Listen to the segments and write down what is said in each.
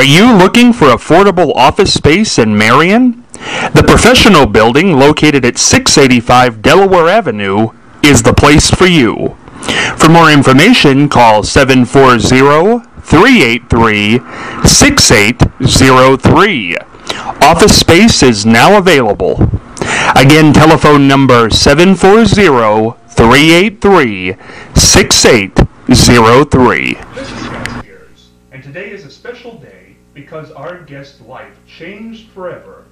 you looking for affordable office space in Marion? The professional building located at 685 Delaware Avenue is the place for you. For more information, call 740-383-6803. Office space is now available. Again, telephone number 740-383-6803. And today is a special day because our guest's life changed forever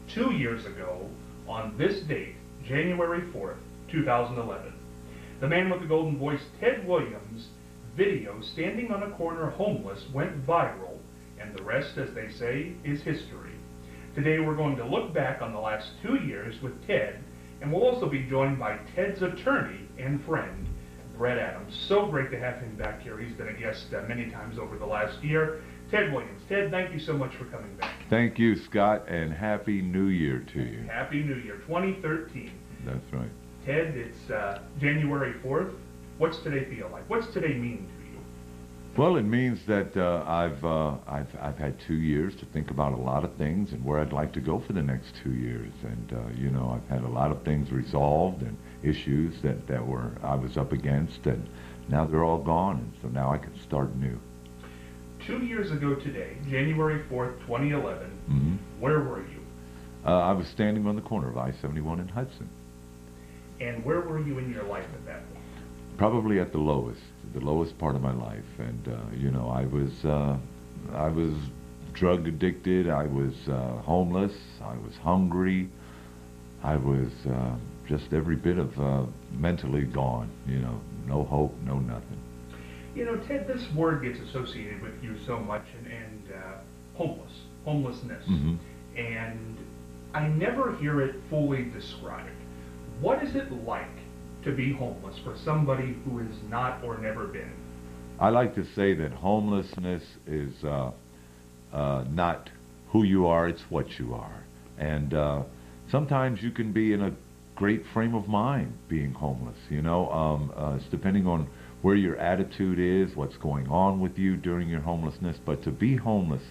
2 years ago on this date, January 4th, 2011. The man with the golden voice, Ted Williams' video standing on a corner homeless went viral, and the rest, as they say, is history. Today we're going to look back on the last 2 years with Ted, and we'll also be joined by Ted's attorney and friend, Bret. So great to have him back here. He's been a guest many times over the last year. Ted Williams. Ted, thank you so much for coming back. Thank you, Scott, and Happy New Year to you. Happy New Year, 2013. That's right. Ted, it's January 4th. What's today feel like? What's today mean to you? Well, it means that I've had 2 years to think about a lot of things and where I'd like to go for the next 2 years. And you know, I've had a lot of things resolved and issues that I was up against, and now they're all gone, and so now I can start new. 2 years ago today, January 4th, 2011, where were you? I was standing on the corner of I-71 and Hudson. And where were you in your life at that point? Probably at the lowest part of my life. And you know, I was drug addicted, I was homeless, I was hungry, I was just every bit of mentally gone, you know, no hope, no nothing. You know, Ted, this word gets associated with you so much, and homelessness. And I never hear it fully described. What is it like to be homeless for somebody who has not or never been? I like to say that homelessness is not who you are, it's what you are. And sometimes you can be in a great frame of mind being homeless, you know. It's depending on where your attitude is, what's going on with you during your homelessness. But to be homeless,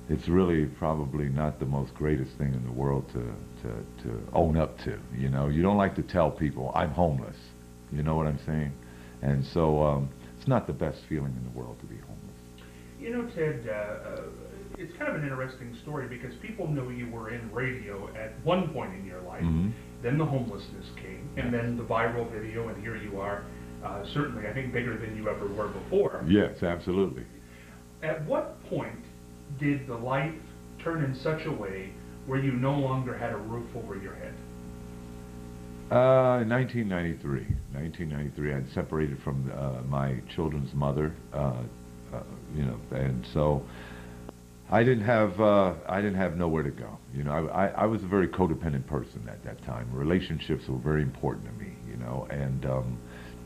it's really probably not the most greatest thing in the world to own up to, you know. You don't like to tell people, I'm homeless, you know what I'm saying? And so it's not the best feeling in the world to be homeless. You know, Ted, it's kind of an interesting story because people know you were in radio at one point in your life, then the homelessness came, and then the viral video, and here you are, certainly I think bigger than you ever were before. Yes, absolutely. At what point did the life turn in such a way where you no longer had a roof over your head? 1993. I'd separated from my children's mother, you know, and so I didn't have nowhere to go. You know, I was a very codependent person at that time. Relationships were very important to me, you know, and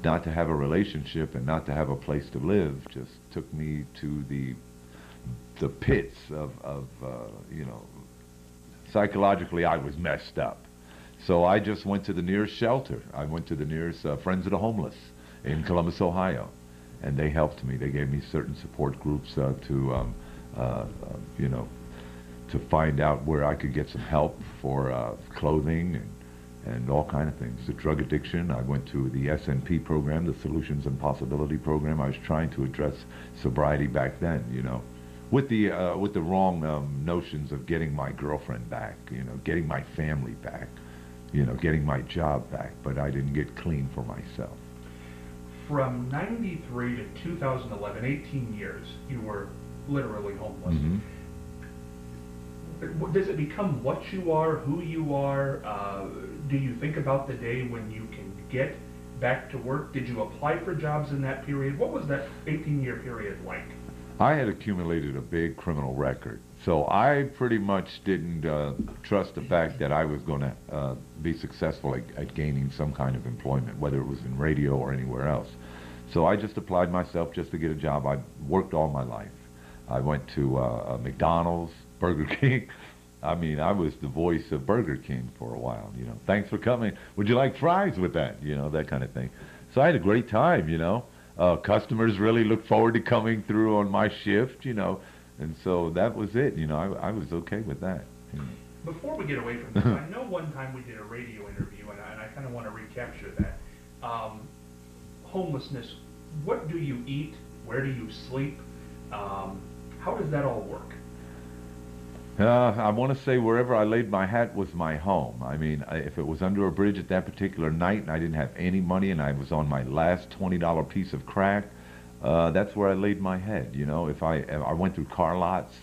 not to have a relationship and not to have a place to live just took me to the pits of you know, psychologically I was messed up. So I just went to the nearest shelter. I went to the nearest Friends of the Homeless in Columbus, Ohio, and they helped me. They gave me certain support groups to you know, to find out where I could get some help for clothing and all kind of things. The drug addiction, I went to the SNP program, the Solutions and Possibility program. I was trying to address sobriety back then, you know, with the wrong notions of getting my girlfriend back, you know, getting my family back, you know, getting my job back, but I didn't get clean for myself. From 93 to 2011, 18 years, you were literally homeless. Does it become what you are, who you are? Do you think about the day when you can get back to work? Did you apply for jobs in that period? What was that 18-year period like? I had accumulated a big criminal record, so I pretty much didn't trust the fact that I was going to be successful at gaining some kind of employment, whether it was in radio or anywhere else. So I just applied myself just to get a job. I worked all my life. I went to McDonald's, Burger King. I mean, I was the voice of Burger King for a while, you know. Thanks for coming. Would you like fries with that? You know, that kind of thing. So I had a great time, you know. Customers really looked forward to coming through on my shift, you know. And so that was it. You know, I was okay with that. You know. Before we get away from this, I know one time we did a radio interview, and I kind of want to recapture that. Homelessness, what do you eat? Where do you sleep? How does that all work? I want to say wherever I laid my hat was my home. I mean, if it was under a bridge at that particular night and I didn't have any money and I was on my last $20 piece of crack, that's where I laid my head. You know, if I went through car lots,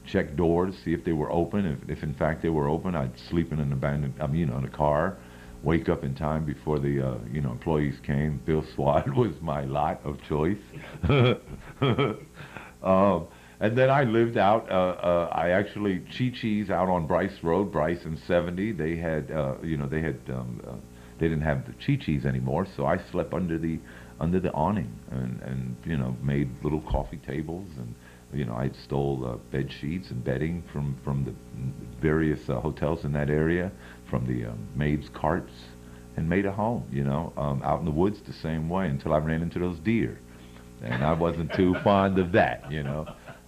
checked doors, see if they were open. If in fact they were open, I'd sleep in an abandoned, in a car, wake up in time before the employees came. Bill Swad was my lot of choice. And then I lived out, I actually, Chi-Chi's out on Bryce Road, Bryce and 70, they had, they didn't have the Chi-Chi's anymore, so I slept under the awning and made little coffee tables, and, I stole bed sheets and bedding from the various hotels in that area, from the maids' carts, and made a home, out in the woods the same way until I ran into those deer. And I wasn't too fond of that,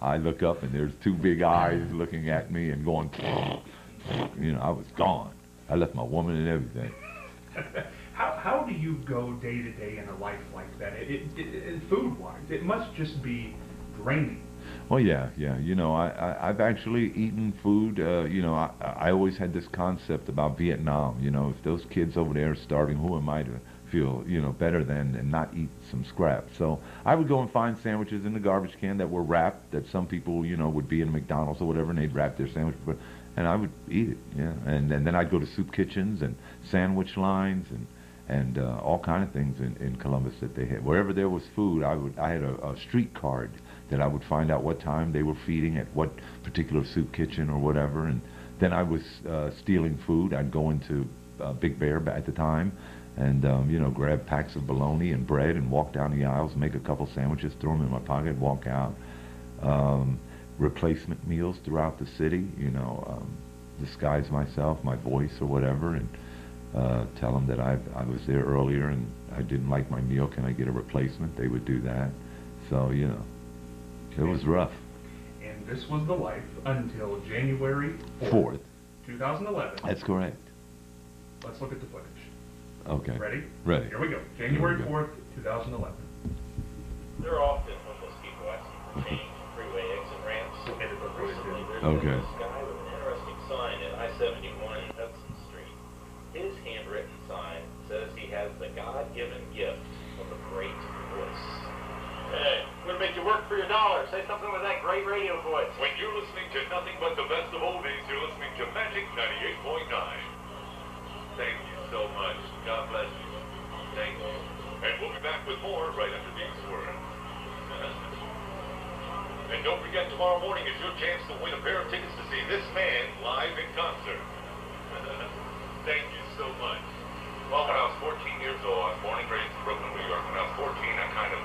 I look up and there's two big eyes looking at me and going, I was gone. I left my woman and everything. How do you go day to day in a life like that? Food-wise, it must just be draining. Well, yeah. I've actually eaten food. I always had this concept about Vietnam. If those kids over there are starving, who am I to feel, better than and not eat some scraps? So I would go and find sandwiches in the garbage can that were wrapped, that some people, would be in McDonald's or whatever, and they'd wrap their sandwich, and I would eat it, yeah. And then I'd go to soup kitchens and sandwich lines and all kind of things in Columbus that they had. Wherever there was food, I had a street card that I would find out what time they were feeding at what particular soup kitchen or whatever, and then I was stealing food. I'd go into Big Bear at the time, and grab packs of bologna and bread and walk down the aisles, make a couple sandwiches, throw them in my pocket, walk out. Replacement meals throughout the city, disguise myself, my voice or whatever, and tell them that I was there earlier and I didn't like my meal, can I get a replacement? They would do that. So, it was rough. And this was the life until January 4th, 2011. That's correct. Let's look at the footage. Okay. Ready? Ready. Here we go. January 4th, 2011. There are often homeless people asking for change on freeway exit ramps. Recently, there's Okay. this guy with an interesting sign at I-71 in Hudson Street. His handwritten sign says he has the God-given gift of a great voice. Hey, I'm going to make you work for your dollar. Say something with that great radio voice. When you're listening to nothing but the best of oldies, you're listening to Magic 98.9. Thank you so much. God bless you. Thank you. And we'll be back with more right after these words. And don't forget, tomorrow morning is your chance to win a pair of tickets to see this man live in concert. Thank you so much. Well, when I was 14 years old, I was born and raised in Brooklyn, New York. When I was 14, I kind of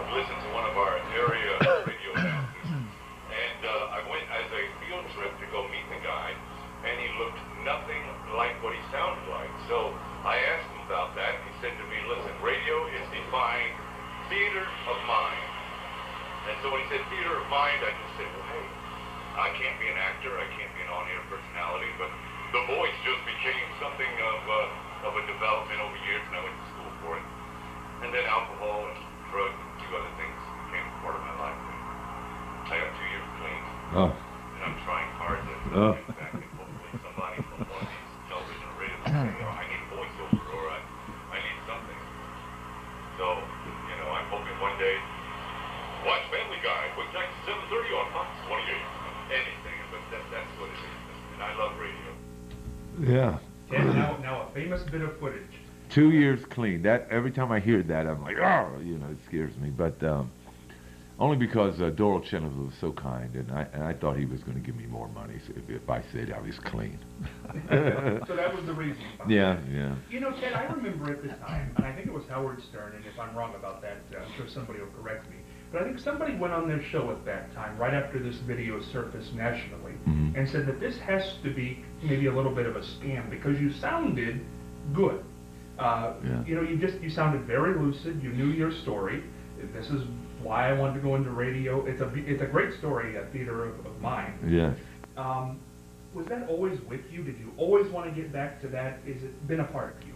listened to one of our area radio announcers. And I went as a field trip to go meet the guy, and he looked nothing like what he sounded like. So I asked him about that, and he said to me, listen, radio is defined theater of mind. And so when he said theater of mind, I just said, well, hey, I can't be an actor, I can't be an on-air personality, but the voice just became something of a development over years, and I went to school for it. And then alcohol and drugs and a few other things became part of my life. I got 2 years clean, and I'm trying hard to get back, and hopefully somebody from one of these television or radio will say, I need voiceover, or I need something. So, I'm hoping one day, watch Family Guy, quick next 7:30 on Fox 28. Anything, but that's what it is. And I love radio. Yeah. And now a famous bit of footage. 2 years clean. That every time I hear that, I'm like, it scares me. But only because Doral Chenoweth was so kind, and I thought he was going to give me more money if I said I was clean. So that was the reason. Yeah. Ted, I remember at the time, and I think it was Howard Stern, and if I'm wrong about that, I'm sure somebody will correct me. But I think somebody went on their show at that time, right after this video surfaced nationally, and said that this has to be maybe a little bit of a scam because you sounded good. You sounded very lucid. You knew your story. this is why I wanted to go into radio. It's a great story, a theater of mine. Yes. Was that always with you? Did you always want to get back to that? Is it been a part of you?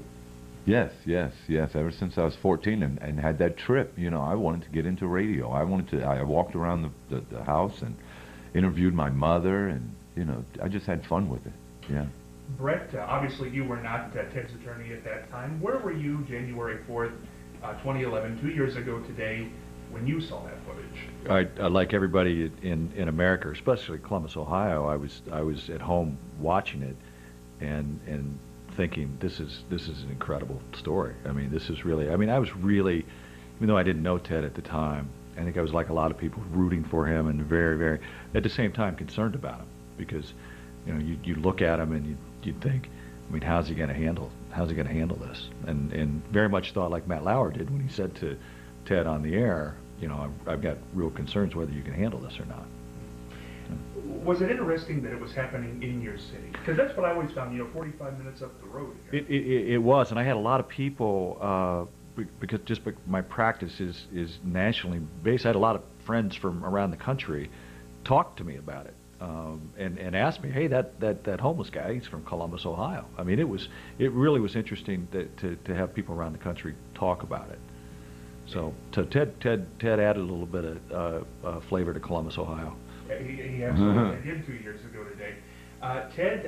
Yes, yes, yes. Ever since I was 14 and had that trip, you know, I wanted to get into radio. I walked around the house and interviewed my mother, and, you know, I just had fun with it. Yeah. Bret, obviously you were not Ted's attorney at that time. Where were you January 4th, 2011, 2 years ago today, when you saw that footage? I like everybody in America, especially Columbus, Ohio. I was at home watching it, and thinking this is an incredible story. I mean, this is really. I mean, I was really, even though I didn't know Ted at the time, I think I was like a lot of people rooting for him and very, very, at the same time concerned about him, because, you know, you look at him and you'd think, I mean, how's he going to handle this? And very much thought like Matt Lauer did when he said to Ted on the air, you know, I've got real concerns whether you can handle this or not. Was it interesting that it was happening in your city? Because that's what I always found, you know, 45 minutes up the road here. It was, and I had a lot of people, because my practice is nationally based. I had a lot of friends from around the country talk to me about it, and ask me, hey, that homeless guy, he's from Columbus, Ohio. I mean, it really was interesting to have people around the country talk about it. So Ted added a little bit of flavor to Columbus, Ohio. He absolutely did 2 years ago today. Ted,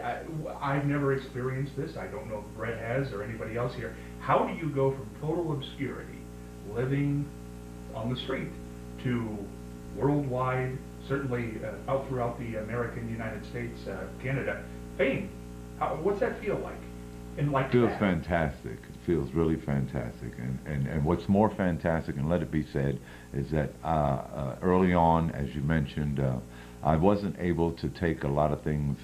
I've never experienced this. I don't know if Bret has or anybody else here. How do you go from total obscurity, living on the street, to worldwide, certainly out throughout the American United States, Canada, fame? What's that feel like? And like it feels fantastic. It feels really fantastic. And what's more fantastic, and let it be said, is that early on, as you mentioned, I wasn't able to take a lot of things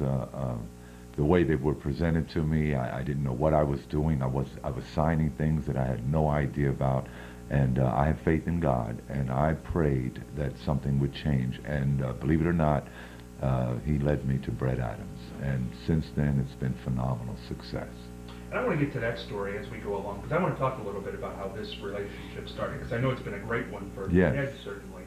the way they were presented to me. I didn't know what I was doing. I was signing things that I had no idea about. And I have faith in God, and I prayed that something would change. And believe it or not, he led me to Bret Adams. And since then, it's been phenomenal success. And I want to get to that story as we go along, because I want to talk a little bit about how this relationship started, because I know it's been a great one for Ted, certainly.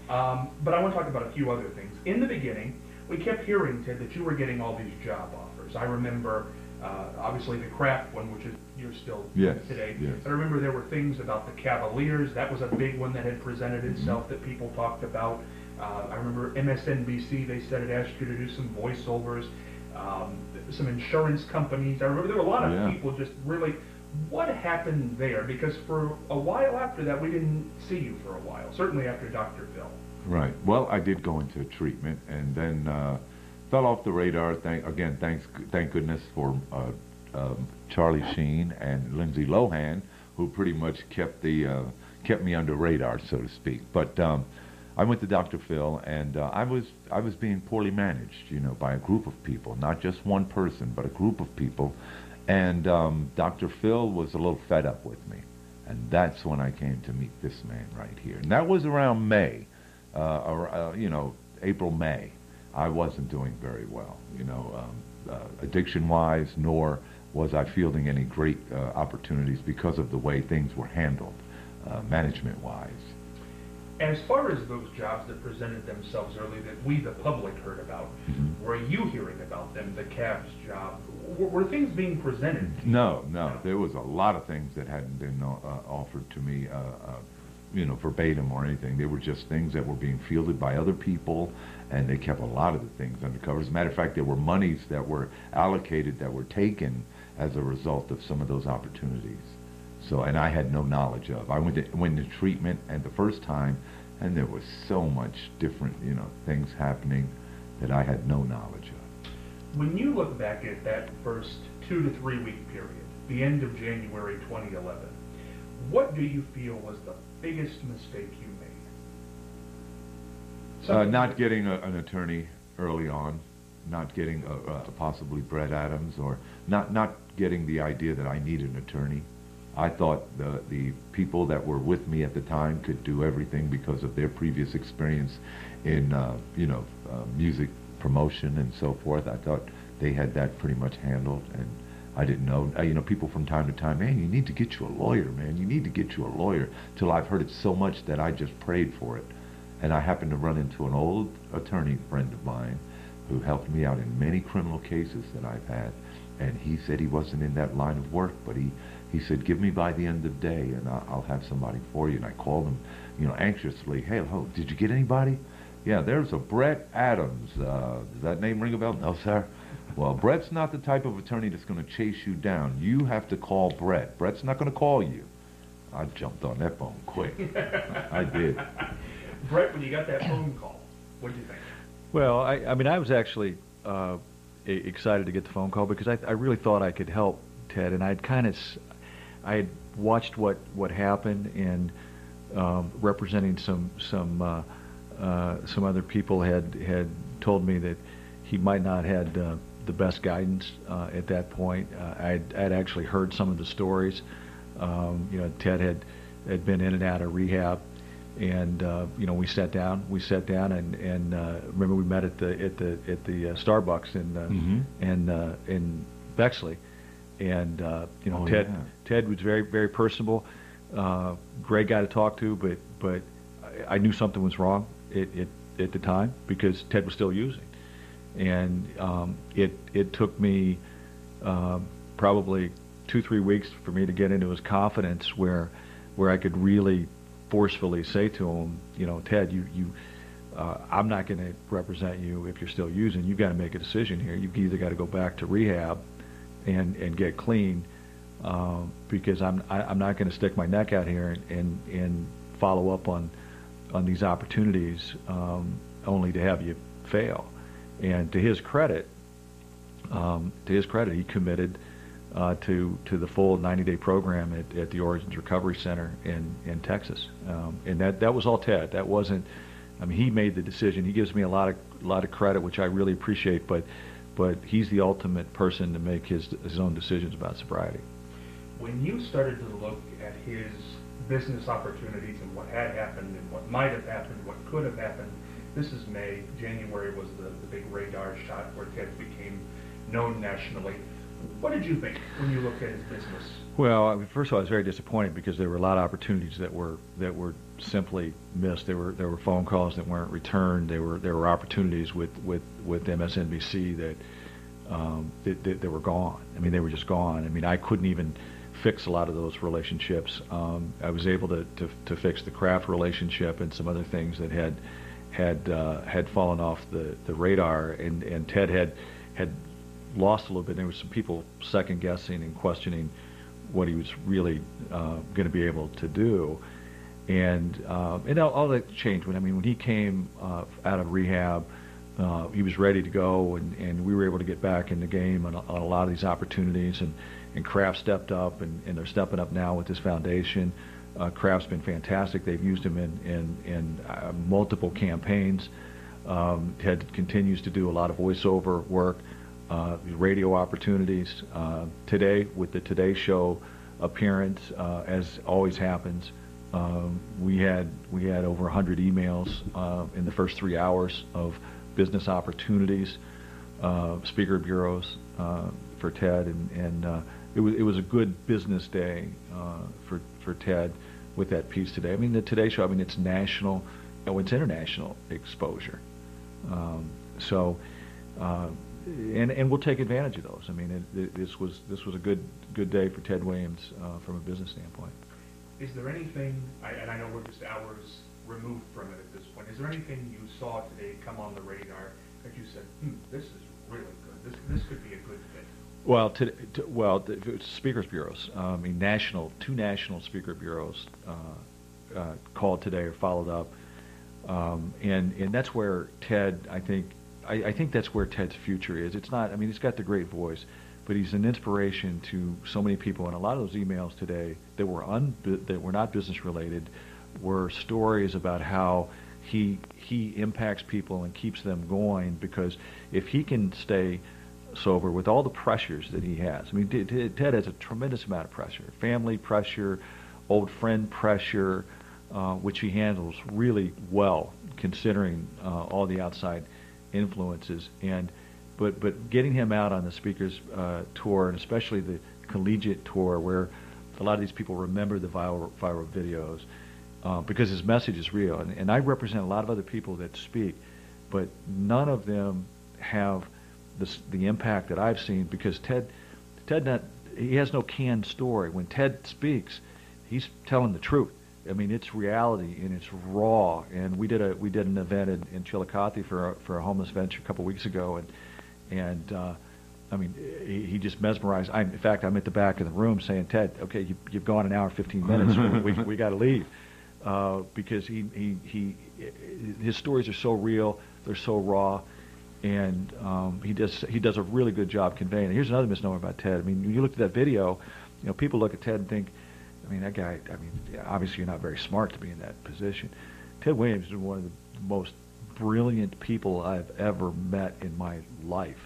But I want to talk about a few other things. In the beginning, we kept hearing, Ted, that you were getting all these job offers. I remember, obviously, the Kraft one, which is you're still today. Yes. I remember there were things about the Cavaliers. That was a big one that had presented itself that people talked about. I remember MSNBC, they said it asked you to do some voiceovers. Some insurance companies. I remember there were a lot of people just really, what happened there? Because for a while after that, we didn't see you for a while, certainly after Dr. Phil. Right. Well, I did go into treatment and then fell off the radar. Thank goodness for Charlie Sheen and Lindsay Lohan, who pretty much kept me under radar, so to speak. But I went to Dr. Phil, and I was being poorly managed, you know, by a group of people, not just one person, but a group of people. And Dr. Phil was a little fed up with me, and that's when I came to meet this man right here. And that was around May, you know, April, May. I wasn't doing very well, you know, addiction-wise, nor was I fielding any great opportunities because of the way things were handled, management-wise. As far as those jobs that presented themselves early that we, the public, heard about, were you hearing about them, the Cavs job? Were things being presented? No. There was a lot of things that hadn't been offered to me, you know, verbatim or anything. They were just things that were being fielded by other people, and they kept a lot of the things undercover. As a matter of fact, there were monies that were allocated that were taken as a result of some of those opportunities. So, and I had no knowledge of. I went to treatment, and the first time, and there was so much different, you know, things happening that I had no knowledge of. When you look back at that first 2 to 3 week period, the end of January 2011, what do you feel was the biggest mistake you made? Not getting an attorney early on, not getting possibly Bret Adams, or not getting the idea that I needed an attorney. I thought the people that were with me at the time could do everything because of their previous experience in you know, music promotion and so forth. I thought they had that pretty much handled, and I didn't know. People from time to time, man, you need to get you a lawyer, man. You need to get you a lawyer. Till I've heard it so much that I just prayed for it. And I happened to run into an old attorney friend of mine who helped me out in many criminal cases that I've had. And he said he wasn't in that line of work, but he said, give me by the end of the day and I'll have somebody for you. And I called him, anxiously, hey, did you get anybody? Yeah, there's a Bret Adams. Does that name ring a bell? No, sir. Well, Bret's not the type of attorney that's going to chase you down. You have to call Bret. Bret's not going to call you. I jumped on that phone quick. I did. Bret, when you got that phone call, what did you think? Well, I was actually excited to get the phone call because I really thought I could help Ted, and I had watched what happened, and representing some other people had told me that he might not had the best guidance at that point. I'd actually heard some of the stories. Ted had been in and out of rehab, and we sat down and remember we met at the Starbucks in Bexley, and Ted was very, very personable, great guy to talk to, but I knew something was wrong at the time because Ted was still using, and it took me probably 2-3 weeks for me to get into his confidence where I could really forcefully say to him, Ted, I'm not going to represent you if you're still using. You've got to make a decision here. You've either got to go back to rehab and get clean, because I'm not going to stick my neck out here and follow up on these opportunities only to have you fail. And to his credit, he committed to the full 90-day program at the Origins Recovery Center in Texas, and that was all Ted. That wasn't. He made the decision. He gives me a lot of credit, which I really appreciate. But he's the ultimate person to make his own decisions about sobriety. When you started to look at his business opportunities and what had happened and what might have happened, what could have happened, this is May. January was the big radar shot where Ted became known nationally. What did you think when you looked at his business? Well, first of all, I was very disappointed because there were a lot of opportunities that were simply missed. There were phone calls that weren't returned. There were opportunities with MSNBC that were gone. They were just gone. I couldn't even fix a lot of those relationships. I was able to fix the Kraft relationship and some other things that had fallen off the radar, and Ted had lost a little bit. There was some people second guessing and questioning what he was really going to be able to do, and all that changed when he came out of rehab. He was ready to go, and we were able to get back in the game on a lot of these opportunities, and Kraft stepped up, and they're stepping up now with this foundation. Kraft's been fantastic. They've used him in multiple campaigns. Ted continues to do a lot of voiceover work. Radio opportunities. Today, with the Today Show appearance, as always happens, we had over 100 emails in the first 3 hours of business opportunities, speaker bureaus for Ted, and it was a good business day for Ted with that piece today. The Today Show, it's national, it's international exposure. And we'll take advantage of those. This was a good day for Ted Williams from a business standpoint. Is there anything, and I know we're just hours removed from it at this point, is there anything you saw today come on the radar that you said, this is really good, this could be a good fit? Well, speakers bureaus. Two national speaker bureaus called today or followed up, and that's where Ted, I think that's where Ted's future is. It's not. He's got the great voice, but he's an inspiration to so many people. And a lot of those emails today that were not business related were stories about how he impacts people and keeps them going, because if he can stay sober with all the pressures that he has. Ted has a tremendous amount of pressure, family pressure, old friend pressure, which he handles really well considering all the outside influences. And but getting him out on the speakers tour, and especially the collegiate tour, where a lot of these people remember the viral videos, because his message is real. And I represent a lot of other people that speak, but none of them have the impact that I've seen, because Ted he has no canned story. When Ted speaks, he's telling the truth. I mean, it's reality and it's raw. And we did an event in Chillicothe for a homeless venture a couple weeks ago, and I mean, he just mesmerized. In fact, I'm at the back of the room saying, Ted, okay, you've gone an hour, 15 minutes. we got to leave, because his stories are so real, they're so raw, and he does a really good job conveying it. Here's another misnomer about Ted. I mean, when you look at that video, people look at Ted and think, I mean, that guy. I mean, obviously you're not very smart to be in that position. Ted Williams is one of the most brilliant people I've ever met in my life.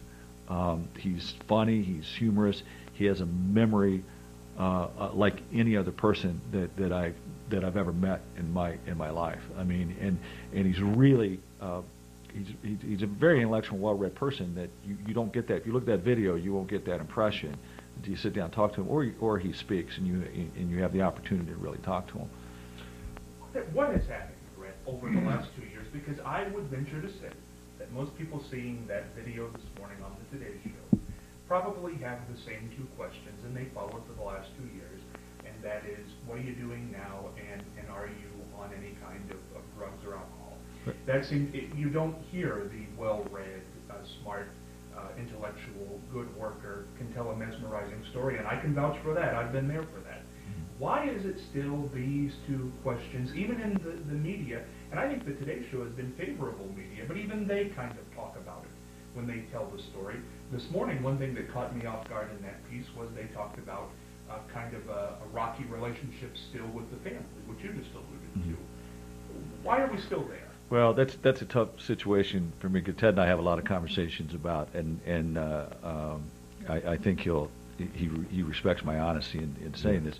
He's funny. He's humorous. He has a memory like any other person that I've ever met in my life. I mean, and he's really he's a very intellectual, well-read person that you don't get that. If you look at that video, you won't get that impression until you sit down and talk to him, or he speaks and you have the opportunity to really talk to him. What has happened, Bret, over the last 2 years? Because I would venture to say that most people seeing that video this morning on the Today Show probably have the same two questions, and they followed for the last 2 years, and that is, what are you doing now, and are you on any kind of drugs or alcohol? That seems, you don't hear the well-read, smart, intellectual, good worker can tell a mesmerizing story, and I can vouch for that. I've been there for that. Why is it still these two questions, even in the media? And I think the Today Show has been favorable media, but even they kind of talk about it when they tell the story. This morning, one thing that caught me off guard in that piece was they talked about kind of a rocky relationship still with the family, which you just alluded to. Why are we still there? Well, that's a tough situation for me, because Ted and I have a lot of conversations about, and I think he respects my honesty in saying this.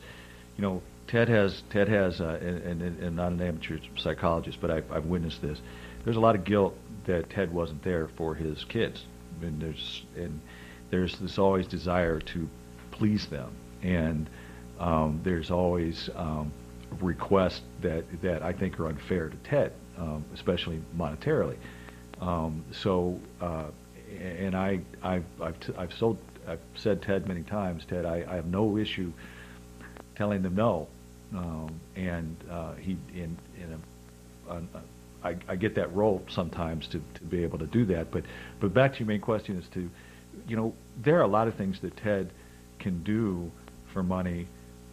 Ted has, and not an amateur psychologist, but I've witnessed this. There's a lot of guilt that Ted wasn't there for his kids, and there's this always desire to please them, and there's always requests that I think are unfair to Ted, especially monetarily. And I've said Ted many times, Ted, I have no issue telling them no, I get that role sometimes to be able to do that. But back to your main question as to, there are a lot of things that Ted can do for money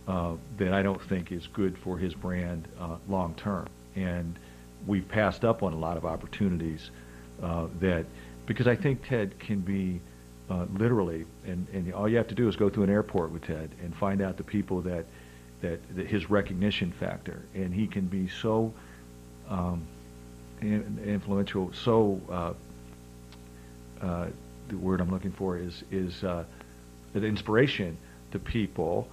that I don't think is good for his brand long term, and we've passed up on a lot of opportunities because I think Ted can be literally, and all you have to do is go through an airport with Ted and find out the people that his recognition factor, and he can be so influential, so the word I'm looking for is an inspiration to people,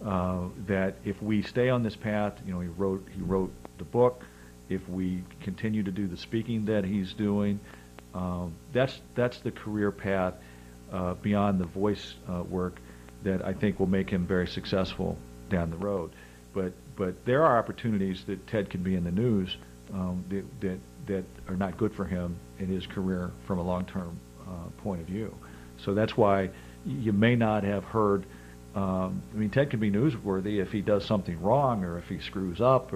that if we stay on this path, he wrote the book. If we continue to do the speaking that he's doing, that's the career path beyond the voice work that I think will make him very successful down the road. But there are opportunities that Ted can be in the news that are not good for him in his career from a long-term point of view. So that's why you may not have heard. Ted can be newsworthy if he does something wrong or if he screws up,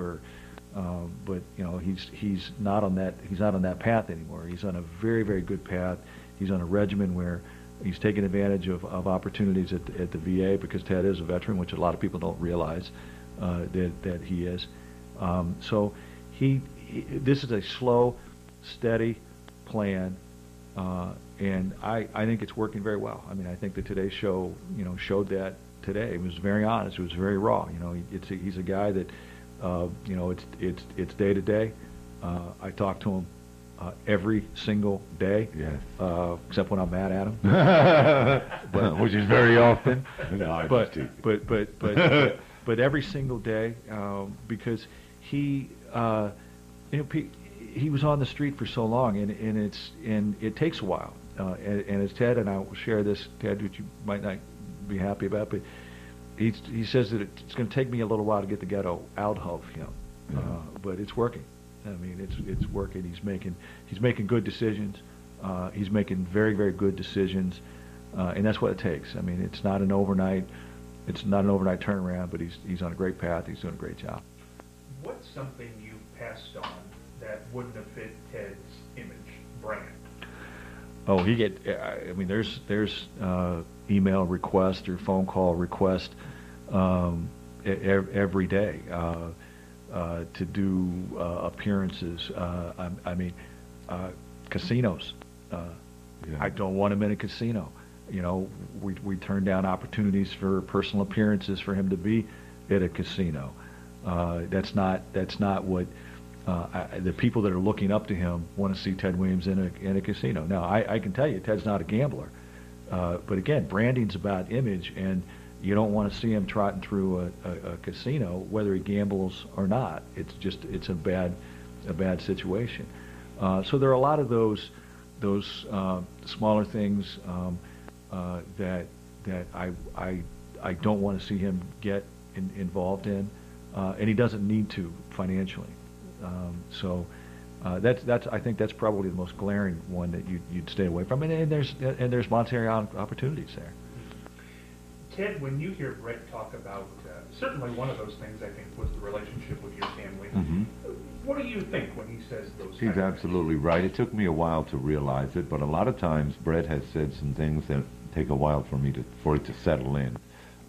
but he's not on that path anymore. He's on a very, very good path. He's on a regimen where he's taking advantage of opportunities at the VA, because Ted is a veteran, which a lot of people don't realize that he is. So this is a slow, steady plan, and I think it's working very well. I mean, I think the Today Show showed that today. It was very honest. It was very raw. He's a guy that it's day to day. I talk to him every single day, yes. Except when I'm mad at him, which is very often. No, but every single day, because he was on the street for so long, and it takes a while. and as Ted and I will share this, Ted, which you might not be happy about, but he says that it's going to take me a little while to get the ghetto out of him, but it's working. I mean, it's working. He's making good decisions. He's making very, very good decisions, and that's what it takes. I mean, it's not an overnight turnaround, but he's on a great path. He's doing a great job. What's something you passed on that wouldn't have fit Ted's image brand? Oh, I mean, there's email requests or phone call requests every day to do appearances. I mean, casinos. I don't want him in a casino. You know, we turn down opportunities for personal appearances for him to be at a casino. That's not what the people that are looking up to him want to see Ted Williams in a casino. Now, I can tell you, Ted's not a gambler. But again, branding's about image, and you don't want to see him trotting through a casino, whether he gambles or not. It's a bad situation. So there are a lot of those smaller things that I don't want to see him get involved in, and he doesn't need to financially. I think that's probably the most glaring one that you'd stay away from, and there's monetary opportunities there. Ted, when you hear Bret talk about, certainly one of those things I think was the relationship with your family. Mm-hmm. What do you think when he says those? He's absolutely right. It took me a while to realize it, but a lot of times Bret has said some things that take a while for it to settle in.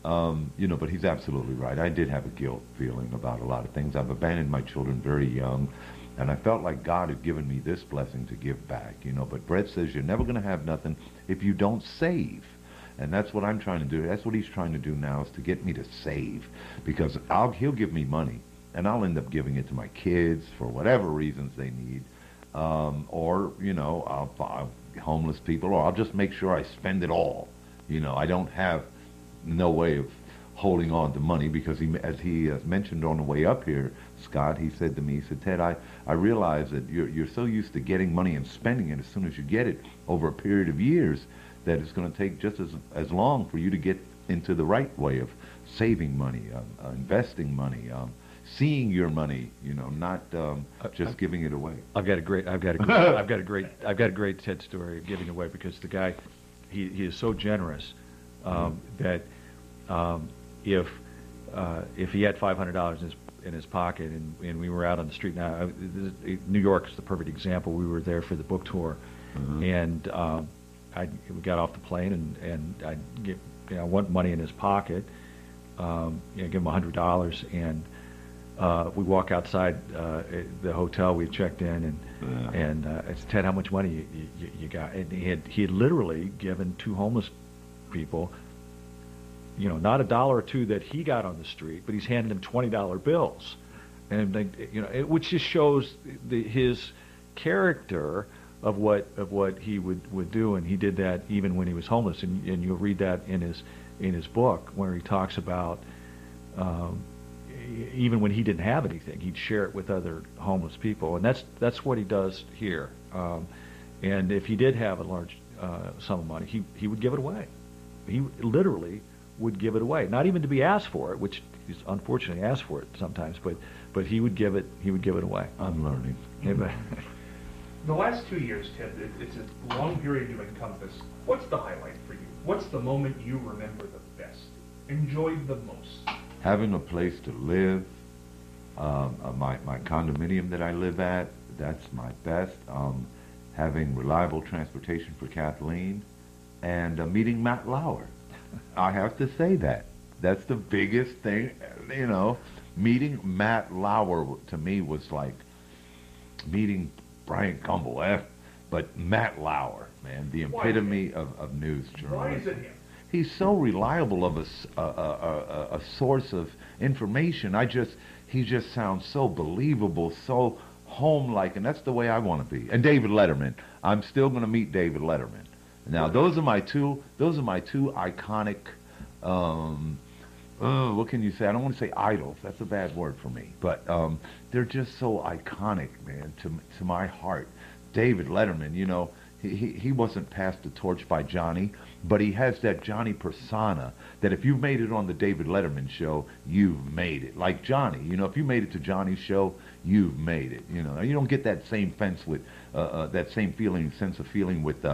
But he's absolutely right. I did have a guilt feeling about a lot of things. I've abandoned my children very young, and I felt like God had given me this blessing to give back, But Bret says you're never going to have nothing if you don't save. And that's what I'm trying to do. That's what he's trying to do now, is to get me to save. Because he'll give me money, and I'll end up giving it to my kids for whatever reasons they need. Or I'll homeless people, or I'll just make sure I spend it all. I don't have no way of holding on to money, because as he mentioned on the way up here, Scott, he said to me, he said, Ted, I realize that you're so used to getting money and spending it as soon as you get it over a period of years, that it's going to take just as long for you to get into the right way of saving money, investing money, seeing your money, not just giving it away. I've got a great Ted story of giving away, because the guy, he is so generous that if he had $500 in his pocket and we were out on the street. Now, New York is the perfect example. We were there for the book tour, and we got off the plane, and I'd give, want money in his pocket, give him $100, and we walk outside the hotel. We checked in, and I said, Ted, how much money you got? And he had literally given two homeless people, not $1 or $2 that he got on the street, but he's handed them $20 bills, and which just shows his character of what he would do, and he did that even when he was homeless, and you'll read that in his book, where he talks about even when he didn't have anything, he'd share it with other homeless people, and that's what he does here. And if he did have a large sum of money, he would give it away. He literally would give it away, not even to be asked for it, which he's unfortunately asked for it sometimes, but he would give it away. I'm learning. The last 2 years, Ted, it's a long period to encompass. What's the highlight for you? What's the moment you remember the best, enjoyed the most? Having a place to live, my condominium that I live at, that's my best. Having reliable transportation for Kathleen, and meeting Matt Lauer. I have to say that. That's the biggest thing, Meeting Matt Lauer to me was like meeting Brian Gumbel, but Matt Lauer, man, the epitome of news journalism. Why is it him? He's so reliable of a source of information. He just sounds so believable, so home-like, and that's the way I want to be. And David Letterman, I'm still going to meet David Letterman. Now, those are my two iconic. What can you say? I don't want to say idols. That's a bad word for me. But they're just so iconic, man, to my heart. David Letterman, he wasn't passed the torch by Johnny, but he has that Johnny persona that if you made it on the David Letterman show, you've made it. Like Johnny, you know, if you made it to Johnny's show, you've made it. You know, you don't get that same that same sense of feeling with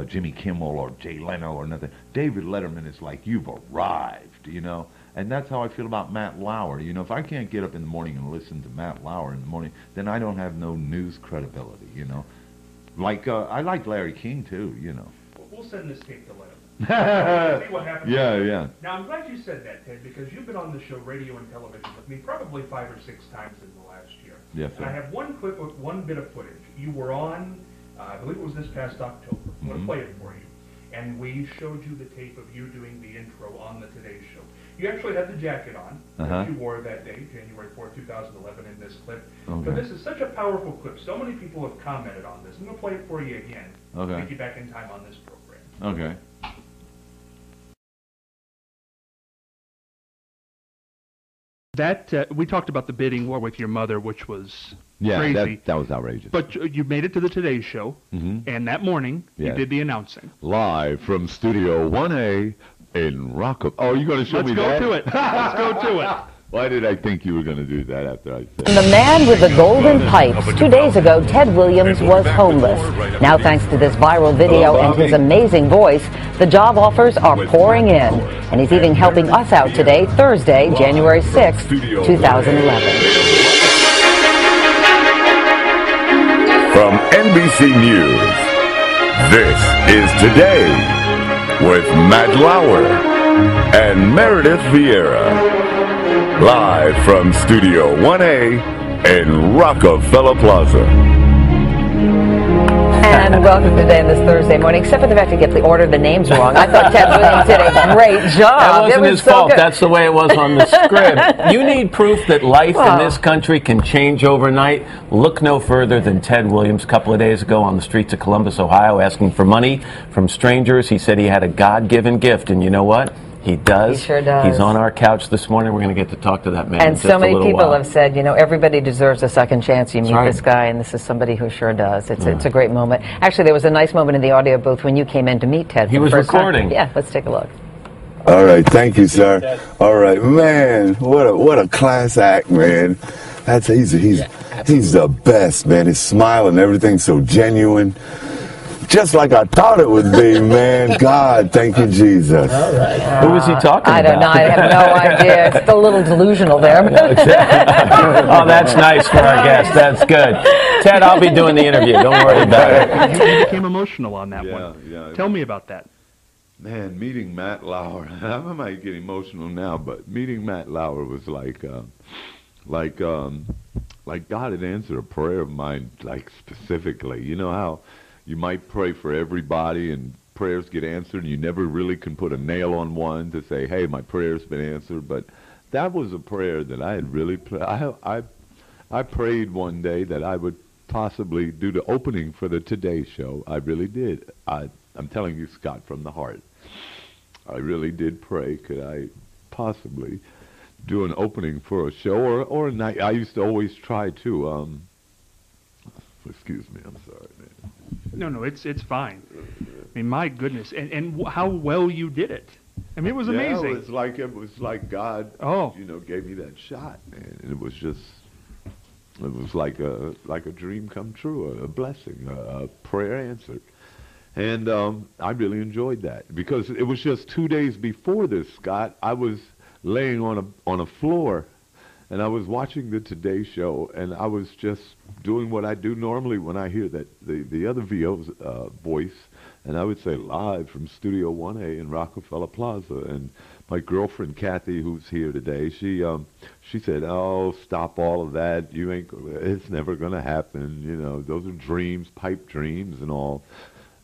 Jimmy Kimmel or Jay Leno or nothing. David Letterman is like, you've arrived, you know. And that's how I feel about Matt Lauer. You know, if I can't get up in the morning and listen to Matt Lauer in the morning, then I don't have no news credibility, you know. Like, I like Larry King, too, you know. We'll send this tape to Letterman. See what happens. Yeah. Now, I'm glad you said that, Ted, because you've been on the show radio and television with me probably 5 or 6 times in the last year. Yes, sir. And I have one bit of footage. You were on, I believe it was this past October. I'm going to play it for you. And we showed you the tape of you doing the intro on the Today Show. You actually had the jacket on that you wore that day, January 4th, 2011, in this clip. Okay. But this is such a powerful clip. So many people have commented on this. I'm going to play it for you again. Okay. Take you back in time on this program. Okay. That we talked about the bidding war with your mother, which was Yeah, crazy. that was outrageous. But you made it to the Today Show, and that morning you Yes. did the announcing. Live from Studio 1A in Rockville. Oh, you're going to show me that? Let's go to it. Let's go to it. Why did I think you were going to do that after I said The man with the golden pipes. 2 days ago, Ted Williams was homeless. Now, thanks to this viral video and his amazing voice, the job offers are pouring in. And he's even helping us out today, Thursday, January 6th, 2011. From NBC News, this is Today with Matt Lauer and Meredith Vieira. Live from Studio 1A in Rockefeller Plaza. And welcome today on this Thursday morning, except for the fact you get the order of the names wrong. I thought Ted Williams did a great job. That wasn't his fault. Good. That's the way it was on the script. You need proof that life in this country can change overnight. Look no further than Ted Williams a couple of days ago on the streets of Columbus, Ohio, asking for money from strangers. He said he had a God-given gift, and you know what? He does. He sure does. He's on our couch this morning. We're going to get to talk to that man. And in so just a many little people while. have said, you know, everybody deserves a second chance. You meet right. this guy, and this is somebody who sure does. It's a great moment. Actually, there was a nice moment in the audio booth when you came in to meet Ted. He for the was first time. recording. Yeah, let's take a look. All right, thank you, sir. All right, man, what a class act, man. He's the best, man. His smile and everything's so genuine. Just like I thought it would be, man. God, thank you, Jesus. All right. Who was he talking about? I don't know. I have no idea. It's a little delusional there. Oh, that's nice for our guest. That's good. Ted, I'll be doing the interview. Don't worry about it. You became emotional on that one. Yeah. Tell me about that. Man, meeting Matt Lauer, I might get emotional now, but meeting Matt Lauer was like God had answered a prayer of mine, like specifically. You know how you might pray for everybody and prayers get answered and you never really can put a nail on one to say, hey, my prayer's been answered. But that was a prayer that I had really I prayed one day that I would possibly do the opening for the Today Show. I really did. I'm telling you, Scott, from the heart. I really did pray, could I possibly do an opening for a show or a night? I used to always try to, excuse me, I'm sorry, man. No, it's fine. I mean, my goodness, and how well you did it. I mean, it was amazing. Yeah, it was like God, gave me that shot, man. And it was like a dream come true, a blessing, a prayer answered. And I really enjoyed that because it was just 2 days before this, Scott. I was laying on a floor, and I was watching the Today Show, and I was just doing what I do normally when I hear that the other VO's voice, and I would say live from Studio 1A in Rockefeller Plaza. And my girlfriend Kathy, who's here today, she said, "Oh, stop all of that. It's never going to happen. You know, those are dreams, pipe dreams, and all."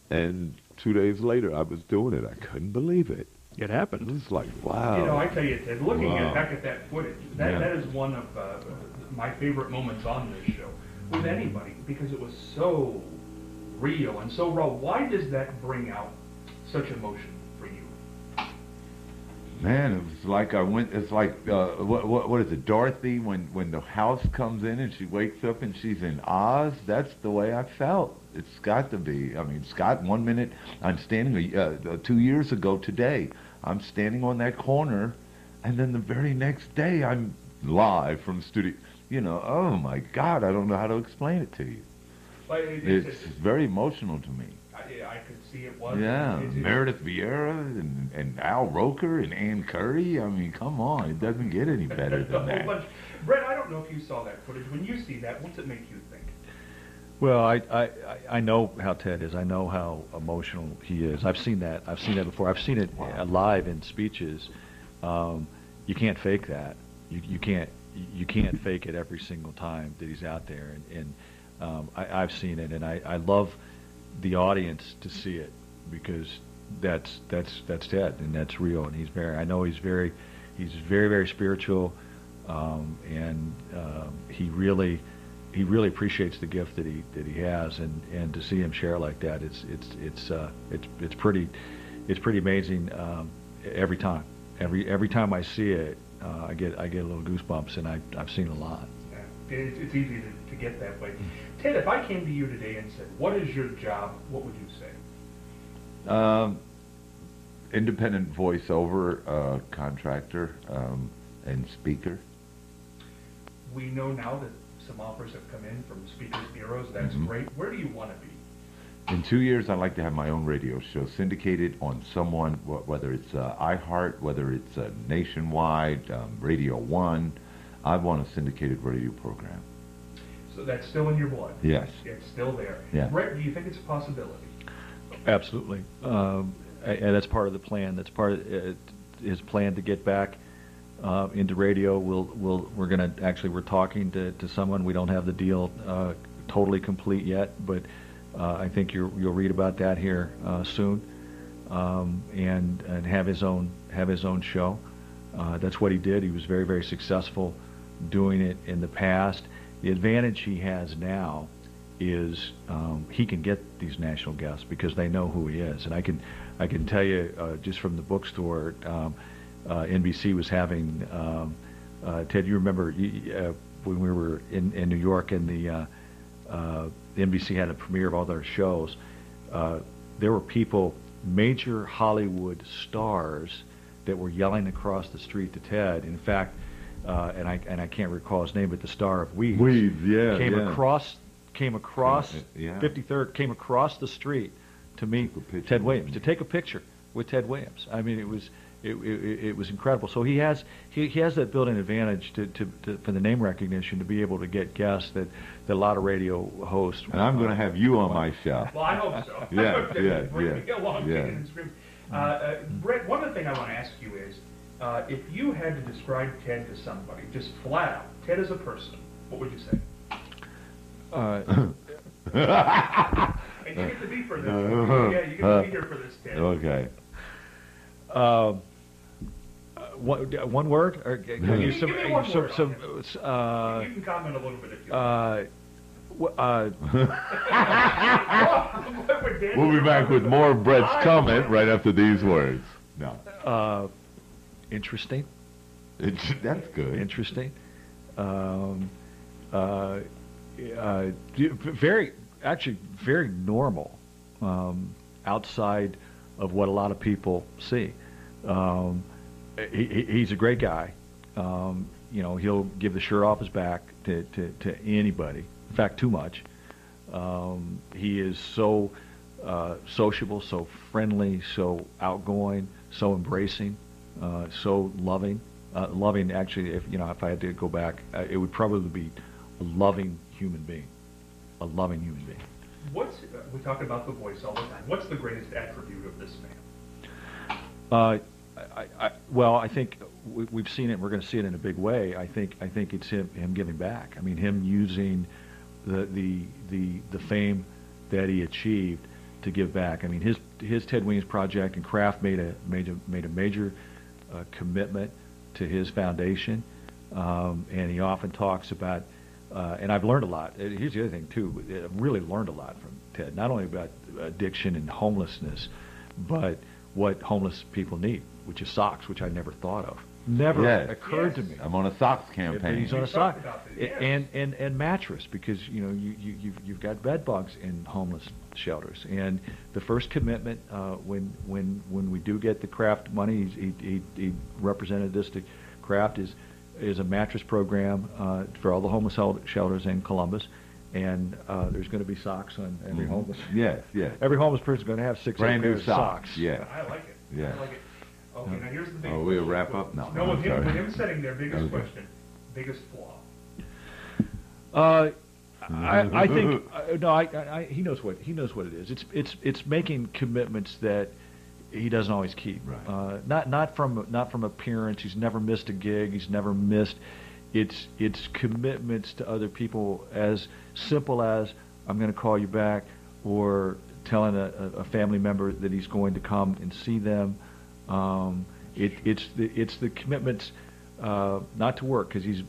And 2 days later, I was doing it. I couldn't believe it. It happened. It was like, wow. You know, I tell you, Ted, looking back at that footage, that is one of my favorite moments on this show with anybody because it was so real and so raw. Why does that bring out such emotion for you? Man, it was like I went. It's like what is it, Dorothy? When the house comes in and she wakes up and she's in Oz. That's the way I felt. It's got to be. I mean, Scott. 1 minute I'm standing. 2 years ago today, I'm standing on that corner, and then the very next day I'm live from the studio. You know, oh my God, I don't know how to explain it to you. But It's very emotional to me. I could see it was. Yeah, Meredith Vieira and Al Roker and Ann Curry. I mean, come on, it doesn't get any better than that. Bret, I don't know if you saw that footage. When you see that, what's it make you think? Well, I know how Ted is. I know how emotional he is. I've seen that. I've seen that before. I've seen it live in speeches. You can't fake that. You can't fake it every single time that he's out there. And I've seen it, and I love the audience to see it, because that's Ted, and that's real, and he's very very spiritual, and he really appreciates the gift that he has, and to see him share like that, it's pretty amazing every time. Every time I see it, I get a little goosebumps, and I've seen a lot. Yeah, it's easy to get that way. Ted, if I came to you today and said, "What is your job?" What would you say? Independent voiceover contractor and speaker. We know now that some offers have come in from speakers bureaus. That's great. Where do you want to be? In 2 years, I'd like to have my own radio show syndicated on someone, whether it's iHeart, whether it's nationwide, Radio 1. I want a syndicated radio program. So that's still in your blood? Yes. It's still there. Yeah. Bret, do you think it's a possibility? Absolutely. And that's part of the plan. That's part of his plan to get back into radio. We're talking to someone. We don't have the deal totally complete yet, but I think you'll read about that here soon, and have his own show. That's what he did. He was very, very successful doing it in the past. The advantage he has now is he can get these national guests because they know who he is. And I can tell you just from the bookstore, NBC was having Ted. You remember when we were in New York, and the NBC had a premiere of all their shows. There were people, major Hollywood stars, that were yelling across the street to Ted. In fact, and I can't recall his name, but the star of Weeds, came across 53rd, came across the street to meet Ted Williams, to take a picture with Ted Williams. I mean, it was incredible. So he has that built-in advantage for the name recognition, to be able to get guests that a lot of radio hosts. And I'm going to have you on my show. Well, I hope so. Bret, one other thing I want to ask you is, if you had to describe Ted to somebody, just flat out, Ted as a person, what would you say? And you get to be for this. Yeah, you get to be here for this, Ted. Okay. One word? Or give me one word. You can comment a little bit if you want. We'll be back with more of Bret's comment right after these words. No. Interesting. That's good. Interesting. Very normal, outside of what a lot of people see. He's a great guy. He'll give the shirt off his back to anybody. In fact, too much. He is so sociable, so friendly, so outgoing, so embracing, so loving. Loving, actually, if I had to go back, it would probably be a loving human being. A loving human being. We talk about the voice all the time. What's the greatest attribute of this man? I think we've seen it. We're going to see it in a big way. I think it's him giving back. I mean, him using the fame that he achieved to give back. I mean, his Ted Williams Project and Kraft made a major commitment to his foundation, and he often talks about. And I've learned a lot. Here's the other thing too. I've really learned a lot from Ted. Not only about addiction and homelessness, but what homeless people need. which is socks, which I never thought of. Never Yes. occurred to me. I'm on a socks campaign. He's on a We sock talked about this, yes. and mattress, because you've got bed bugs in homeless shelters. And the first commitment when we do get the Kraft money, he represented this to Kraft, is a mattress program for all the homeless shelters in Columbus. And there's going to be socks on every homeless. Yes, yes. Every homeless person is going to have 6 Brand new pairs of socks. Yeah. I like it. Yeah. I like it. Okay, now here's the big Oh, question. we'll wrap up now. No, with I'm sorry. him sitting there, biggest Okay. question, biggest flaw. I think he knows what it is. It's making commitments that he doesn't always keep. Right. Not from appearance. He's never missed a gig. He's never missed. It's commitments to other people as simple as, I'm going to call you back, or telling a family member that he's going to come and see them. It's the commitments not to work, because he's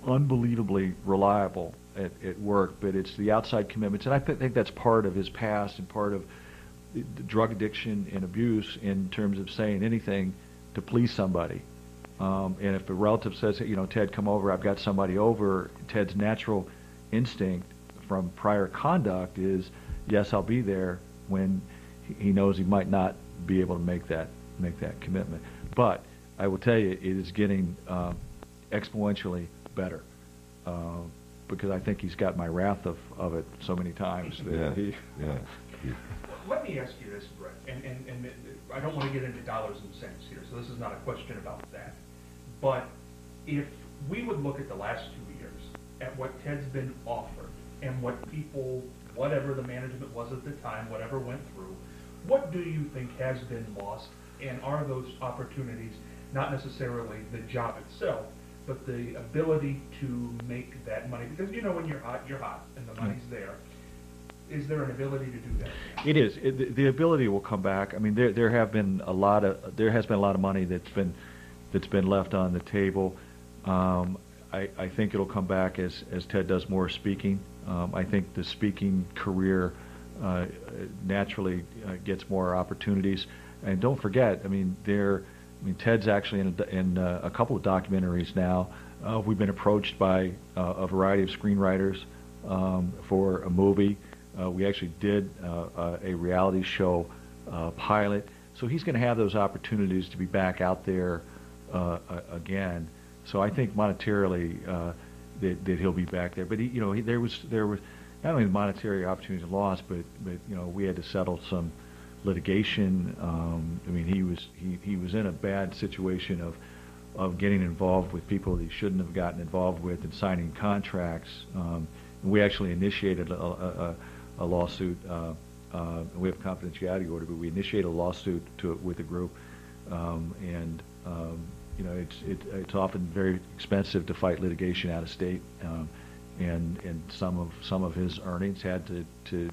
unbelievably reliable at work, but it's the outside commitments, and I think that's part of his past and part of the drug addiction and abuse, in terms of saying anything to please somebody. And if a relative says, Ted, come over, I've got somebody over, Ted's natural instinct from prior conduct is, yes, I'll be there, when he knows he might not be able to make that commitment. But I will tell you, it is getting exponentially better, because I think he's got my wrath of it so many times that Yeah. Let me ask you this, Bret, and I don't want to get into dollars and cents here, so this is not a question about that. But if we would look at the last 2 years, at what Ted's been offered, and what people, whatever the management was at the time, whatever went through, what do you think has been lost, and are those opportunities, not necessarily the job itself, but the ability to make that money? Because when you're hot, and the money's there. Is there an ability to do that? It is. The ability will come back. I mean, there has been a lot of money that's been left on the table. I think it'll come back as Ted does more speaking. I think the speaking career naturally gets more opportunities. And don't forget, Ted's actually in a couple of documentaries now. We've been approached by a variety of screenwriters for a movie. We actually did a reality show pilot. So he's going to have those opportunities to be back out there again. So I think monetarily that he'll be back there. But there was not only monetary opportunities lost, but we had to settle some litigation. He was in a bad situation of getting involved with people that he shouldn't have gotten involved with, and signing contracts. We actually initiated a lawsuit. We have a confidentiality order, but we initiated a lawsuit with a group, and it's often very expensive to fight litigation out of state, and some of his earnings had to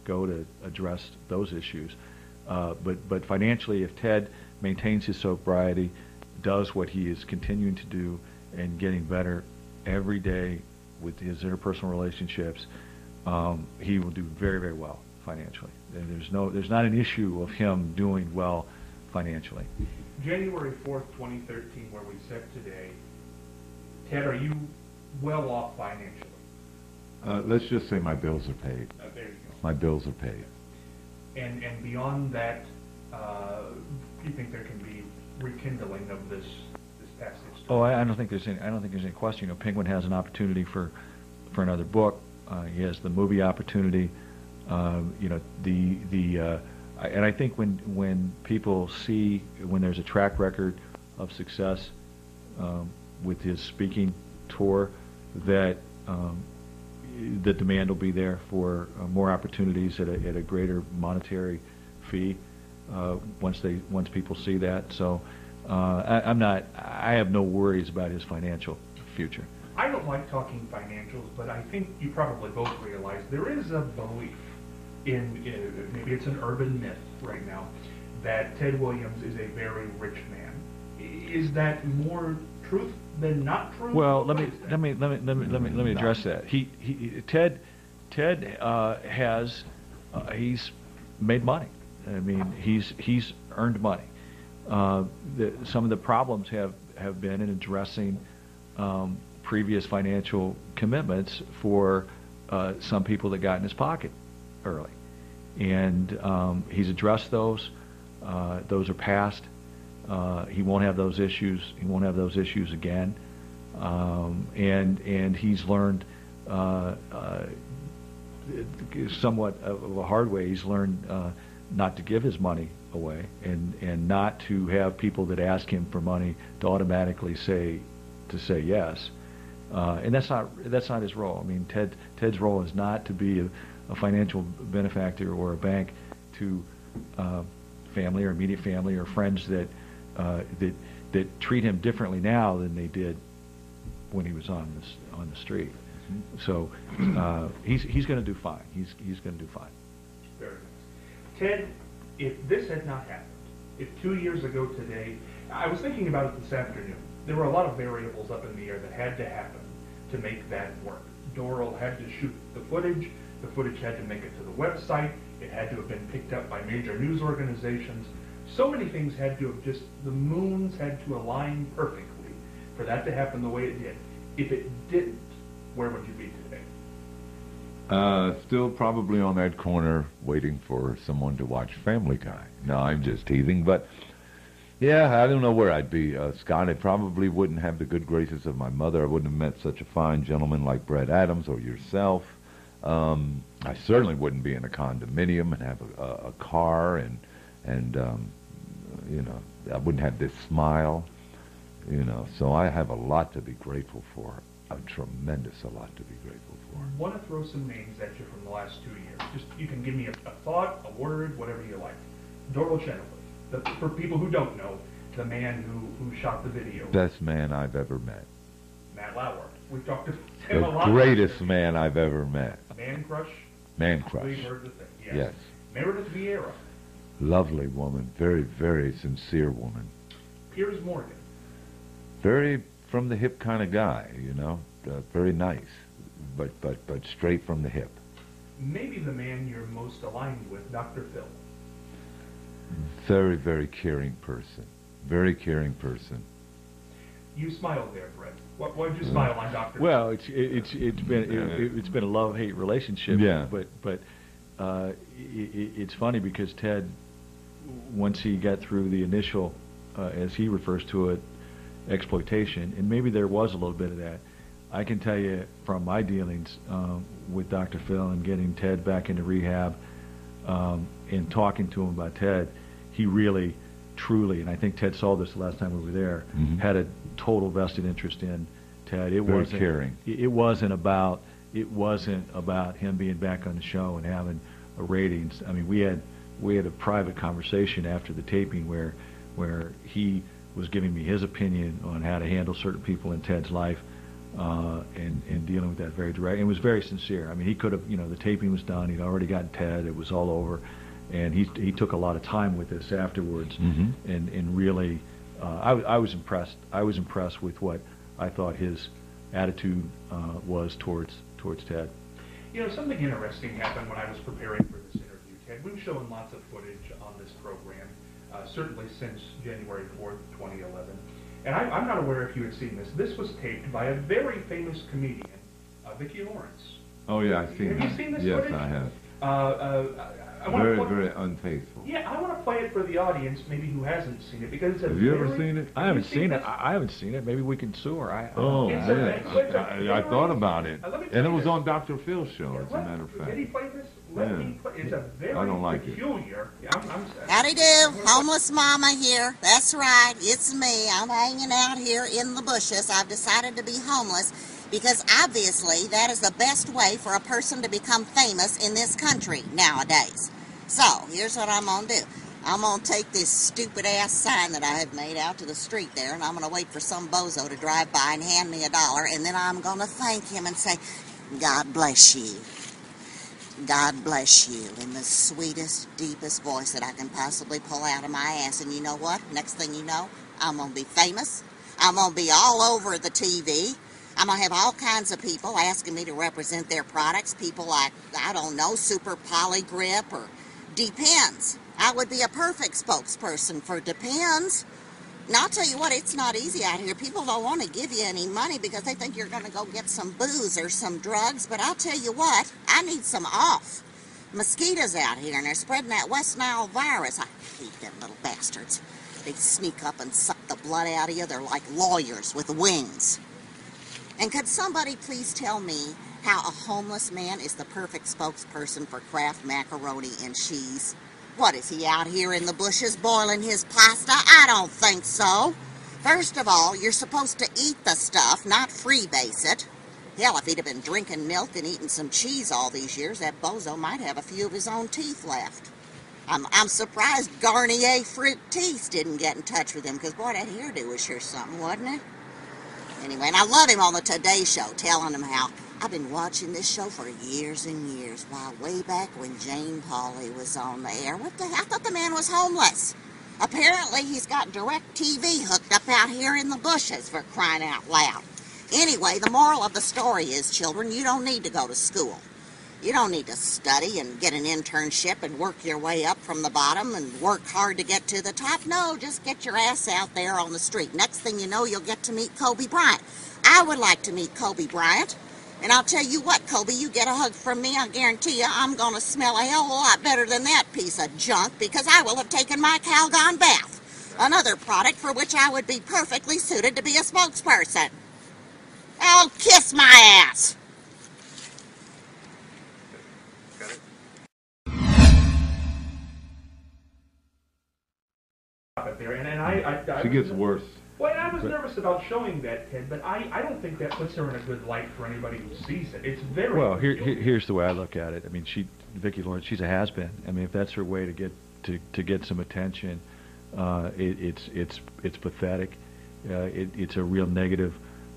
go to address those issues. But financially, if Ted maintains his sobriety, does what he is continuing to do, and getting better every day with his interpersonal relationships, he will do very, very well financially. And there's not an issue of him doing well financially. January 4th, 2013, where we sit today, Ted, are you well off financially? Let's just say my bills are paid. There you go. My bills are paid. And beyond that, you think there can be rekindling of this past history? Oh, I don't think there's any question. Penguin has an opportunity for another book. He has the movie opportunity. And I think when people see, when there's a track record of success with his speaking tour, that the demand will be there for more opportunities at a greater monetary fee once people see that. So I have no worries about his financial future. I don't like talking financials, but I think you probably both realize there is a belief in maybe it's an urban myth right now, that Ted Williams is a very rich man. Is that more truth than not true? Well, let me address that. Ted has he's made money. He's earned money. some of the problems have been in addressing previous financial commitments for some people that got in his pocket early. And he's addressed those. Those are past. He won't have those issues. He won't have those issues again. And he's learned somewhat of a hard way. He's learned not to give his money away, and not to have people that ask him for money to automatically say yes. And that's not his role. I mean, Ted's role is not to be a financial benefactor or a bank to family or immediate family or friends that treat him differently now than they did when he was on the street. So he's going to do fine. He's going to do fine. Very nice. Ted, if this had not happened, if 2 years ago today, I was thinking about it this afternoon. There were a lot of variables up in the air that had to happen to make that work. Doral had to shoot the footage. The footage had to make it to the website. It had to have been picked up by major news organizations. So many things had to have the moons had to align perfectly for that to happen the way it did. If it didn't, where would you be today? Still probably on that corner waiting for someone to watch Family Guy. No, I'm just teasing, but yeah, I don't know where I'd be, Scott. I probably wouldn't have the good graces of my mother. I wouldn't have met such a fine gentleman like Bret Adams or yourself. I certainly wouldn't be in a condominium and have a car, and you know, I wouldn't have this smile, you know. So I have a lot to be grateful for, a tremendous lot to be grateful for. I want to throw some names at you from the last 2 years. Just, you can give me a thought, a word, whatever you like. Doral Chenoweth, for people who don't know, the man who shot the video. Best man I've ever met. Matt Lauer. We've talked to him a lot. The greatest man I've ever met. Man Crush. Man Crush. We've heard the thing. Yes. Yes. Meredith Vieira. Lovely woman, very, very sincere woman. Piers Morgan. Very from the hip kind of guy, you know, very nice, but straight from the hip. Maybe the man you're most aligned with, Dr. Phil. Very, very caring person. Very caring person. You smiled there, Bret. Why did you smile on Dr. Well, it's been a love-hate relationship. Yeah. But it's funny because Ted, once he got through the initial, as he refers to it, exploitation, and maybe there was a little bit of that. I can tell you from my dealings with Dr. Phil and getting Ted back into rehab and talking to him about Ted, he really, truly, and I think Ted saw this the last time we were there, had a total vested interest in Ted. It Very wasn't caring. It wasn't about him being back on the show and having a ratings. I mean, we had a private conversation after the taping where he was giving me his opinion on how to handle certain people in Ted's life, and dealing with that very direct. It was very sincere. I mean, he could have, you know, the taping was done. He'd already gotten Ted. It was all over, and he took a lot of time with us afterwards, and really, I was impressed. I was impressed with what I thought his attitude was towards Ted. You know, something interesting happened when I was preparing for this interview, Ted. We've shown lots of footage on this program, certainly since January 4th, 2011. And I'm not aware if you had seen this. This was taped by a very famous comedian, Vicki Lawrence. Oh, yeah, I've seen it. Have you seen this yes, footage? Yes, I have. Very unfaithful. Yeah, I want to play it for the audience, maybe who hasn't seen it, because it's a Have you ever seen it? I haven't seen it. I haven't seen it. Maybe we can sue her. I thought about it. And it was on Dr. Phil's show, as a matter of fact. Did he play this? Let me play. It's a very I don't like peculiar. Howdy do, homeless mama here. That's right, it's me. I'm hanging out here in the bushes. I've decided to be homeless because obviously that is the best way for a person to become famous in this country nowadays. So, here's what I'm going to do. I'm going to take this stupid ass sign that I have made out to the street there, and I'm going to wait for some bozo to drive by and hand me $1, and then I'm going to thank him and say, God bless you. God bless you, in the sweetest, deepest voice that I can possibly pull out of my ass. And you know what? Next thing you know, I'm going to be famous. I'm going to be all over the TV. I'm going to have all kinds of people asking me to represent their products. People like, I don't know, Super Polygrip or Depends. I would be a perfect spokesperson for Depends. And I'll tell you what, it's not easy out here. People don't want to give you any money because they think you're going to go get some booze or some drugs. But I'll tell you what, I need some off. Mosquitoes out here, and they're spreading that West Nile virus. I hate them little bastards. They sneak up and suck the blood out of you. They're like lawyers with wings. And could somebody please tell me how a homeless man is the perfect spokesperson for Kraft macaroni and cheese? What, is he out here in the bushes boiling his pasta? I don't think so. First of all, you're supposed to eat the stuff, not freebase it. Hell, if he'd have been drinking milk and eating some cheese all these years, that bozo might have a few of his own teeth left. I'm surprised Garnier Fruit Teeth didn't get in touch with him, because, boy, that hairdo was sure something, wasn't it? Anyway, and I love him on the Today Show, telling him how I've been watching this show for years and years. Why, way back when Jane Pauley was on the air. What the hell? I thought the man was homeless. Apparently, he's got direct TV hooked up out here in the bushes, for crying out loud. Anyway, the moral of the story is, children, you don't need to go to school. You don't need to study and get an internship and work your way up from the bottom and work hard to get to the top. No, just get your ass out there on the street. Next thing you know, you'll get to meet Kobe Bryant. I would like to meet Kobe Bryant. And I'll tell you what, Kobe, you get a hug from me, I guarantee you I'm going to smell a hell of a lot better than that piece of junk, because I will have taken my Calgon bath. Another product for which I would be perfectly suited to be a spokesperson. Oh, kiss my ass! There, and I She gets worse. Well, I was nervous about showing that, Ted, but I don't think that puts her in a good light for anybody who sees it. It's very well. Here's the way I look at it. I mean, Vicki Lawrence, she's a has-been. I mean, if that's her way to get some attention, it's pathetic. It's a real negative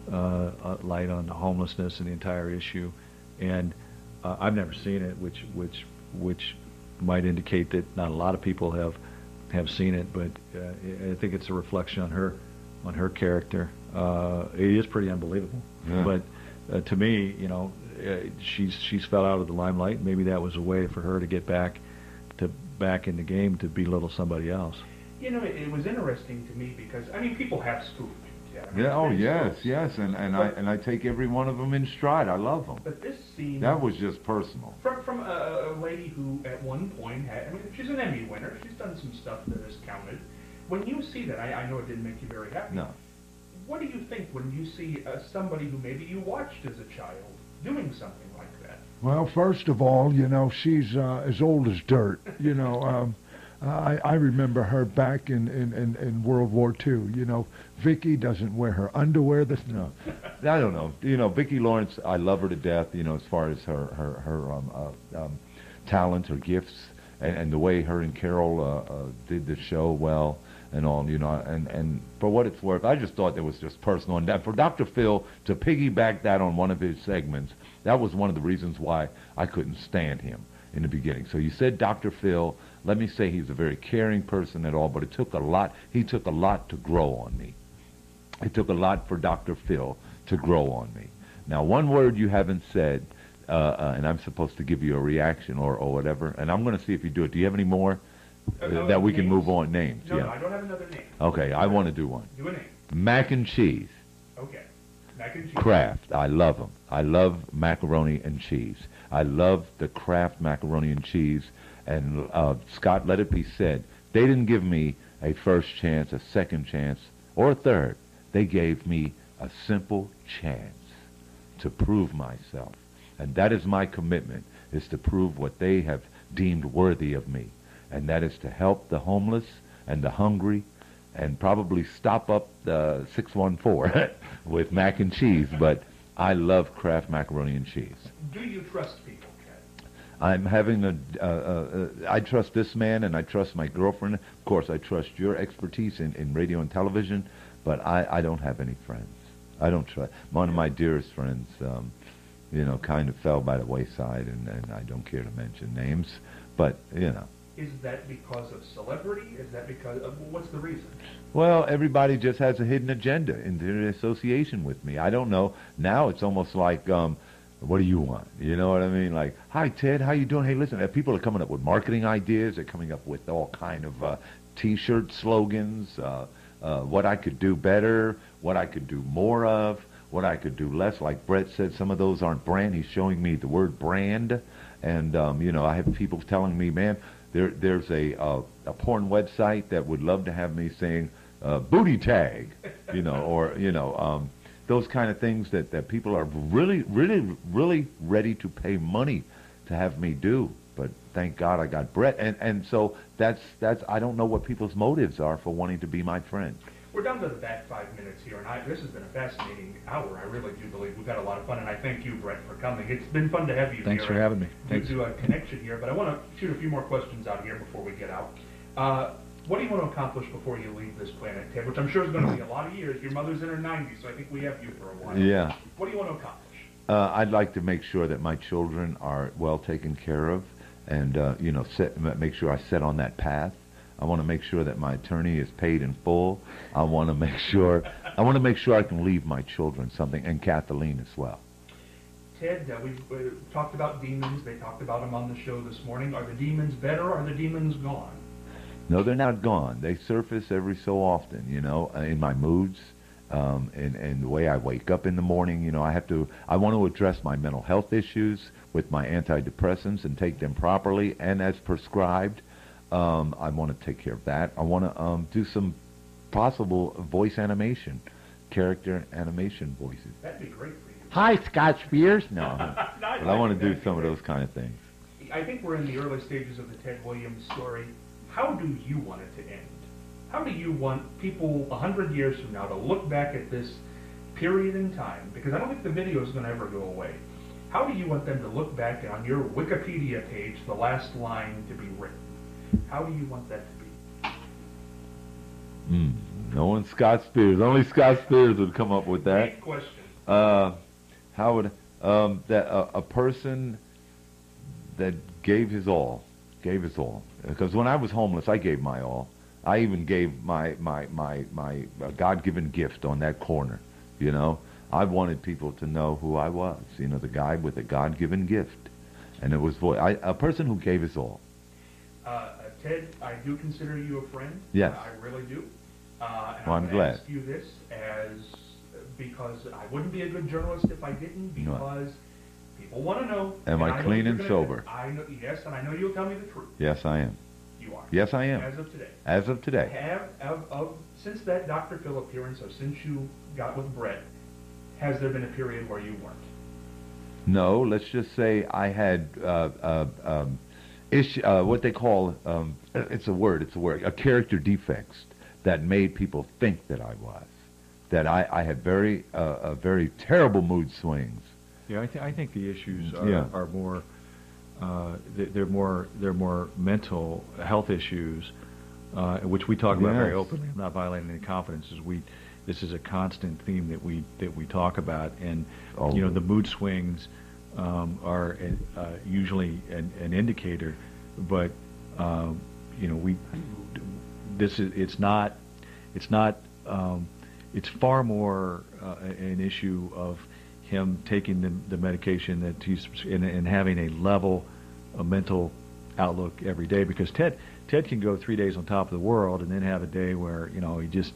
light on homelessness and the entire issue. And I've never seen it, which might indicate that not a lot of people have seen it. But I think it's a reflection on her character. It is pretty unbelievable. Yeah. But to me, you know, she's fell out of the limelight. Maybe that was a way for her to get back in the game, to belittle somebody else. You know, it was interesting to me because, I mean, people have spoofed. Yeah. Oh, yes, and I take every one of them in stride. I love them. But this scene, that was just personal. From a lady who at one point had, I mean, she's an Emmy winner. She's done some stuff that is counted. When you see that, I know it didn't make you very happy. No. What do you think when you see somebody who maybe you watched as a child doing something like that? Well, first of all, you know, she's as old as dirt. You know, I remember her back in World War II. You know, Vicki doesn't wear her underwear. No, I don't know. You know, Vicki Lawrence, I love her to death. You know, as far as her talent, her gifts, and the way her and Carol did the show well and all. You know, and for what it's worth, I just thought that was just personal. And that for Dr. Phil to piggyback that on one of his segments, that was one of the reasons why I couldn't stand him in the beginning. So you said Dr. Phil. Let me say he's a very caring person at all, but it took a lot. He took a lot to grow on me. It took a lot for Dr. Phil to grow on me. Now, one word you haven't said, and I'm supposed to give you a reaction or whatever, and I'm going to see if you do it. Do you have any more that we can move on? Names? No, yeah. no, I don't have another name. Okay, I want to do one. Do a name. Mac and cheese. Okay. Mac and cheese. Kraft. I love them. I love macaroni and cheese. I love the Kraft macaroni and cheese. And Scott, let it be said, they didn't give me a first chance, a second chance, or a third. They gave me a simple chance to prove myself. And that is my commitment, is to prove what they have deemed worthy of me. And that is to help the homeless and the hungry and probably stop up the 614 with mac and cheese. But I love Kraft macaroni and cheese. Do you trust people? I'm having I trust this man and I trust my girlfriend. Of course, I trust your expertise in radio and television, but I don't have any friends. I don't trust. One of my dearest friends, you know, kind of fell by the wayside, and I don't care to mention names, but, you know. Is that because of celebrity? Is that because of, what's the reason? Well, everybody just has a hidden agenda in their association with me. I don't know. Now it's almost like What do you want? You know what I mean? Like, hi Ted, how you doing? Hey, listen, people are coming up with marketing ideas. They're coming up with all kind of T-shirt slogans. What I could do better, what I could do more of, what I could do less. Like Bret said, some of those aren't brand. He's showing me the word brand, and you know, I have people telling me, man, there's a porn website that would love to have me saying booty tag, you know, or you know. Those kind of things that people are really ready to pay money to have me do. But thank God I got Bret, and so that's I don't know what people's motives are for wanting to be my friend. We're down to the back 5 minutes here, and this has been a fascinating hour. I really do believe we've got a lot of fun, and I thank you, Bret, for coming. It's been fun to have you Thanks here. for having me. Thanks. To a connection here, but I want to shoot a few more questions out here before we get out. What do you want to accomplish before you leave this planet, Ted? Which I'm sure is going to be a lot of years. Your mother's in her 90s, so I think we have you for a while. Yeah. What do you want to accomplish? I'd like to make sure that my children are well taken care of, and you know, make sure I set on that path. I want to make sure that my attorney is paid in full. I want to make sure I can leave my children something, and Kathleen as well. Ted, we've talked about demons. They talked about them on the show this morning. Are the demons better, or are the demons gone? No, they're not gone. They surface every so often, you know, in my moods, and the way I wake up in the morning. You know, I want to address my mental health issues with my antidepressants and take them properly and as prescribed. I want to take care of that. I want to do some possible voice animation, character animation voices. That'd be great for you. Hi, Scott Spears. No, But I want to do some of those kind of things. I think we're in the early stages of the Ted Williams story. How do you want it to end? How do you want people 100 years from now to look back at this period in time? Because I don't think the video is going to ever go away. How do you want them to look back on your Wikipedia page, the last line to be written? How do you want that to be? No one Scott Spears. Only Scott Spears would come up with that. Great question. How would a person that gave his all. Because when I was homeless, I gave my all. I even gave my God-given gift on that corner. You know, I wanted people to know who I was. You know, the guy with a God-given gift, and it was a person who gave his all. Ted, I do consider you a friend. Yes. I really do. And Well, I'm I'm glad. ask you this because I wouldn't be a good journalist if I didn't, because people want to know. Am I clean and sober? I know, yes, and I know you'll tell me the truth. Yes, I am. You are. Yes, I am. As of today. As of today. Since that Dr. Phil appearance, or since you got with Bret, has there been a period where you weren't? No, let's just say I had what they call it's a word, a character defects that made people think that I was. That I had very terrible mood swings. Yeah, I think the issues are more they're more mental health issues, which we talk about very openly. I'm not violating any confidences. This is a constant theme that we talk about, and you know, the mood swings are usually an indicator, but you know, it's far more an issue of him taking the medication that he's and having a level mental outlook every day, because Ted can go 3 days on top of the world and then have a day where, you know, he just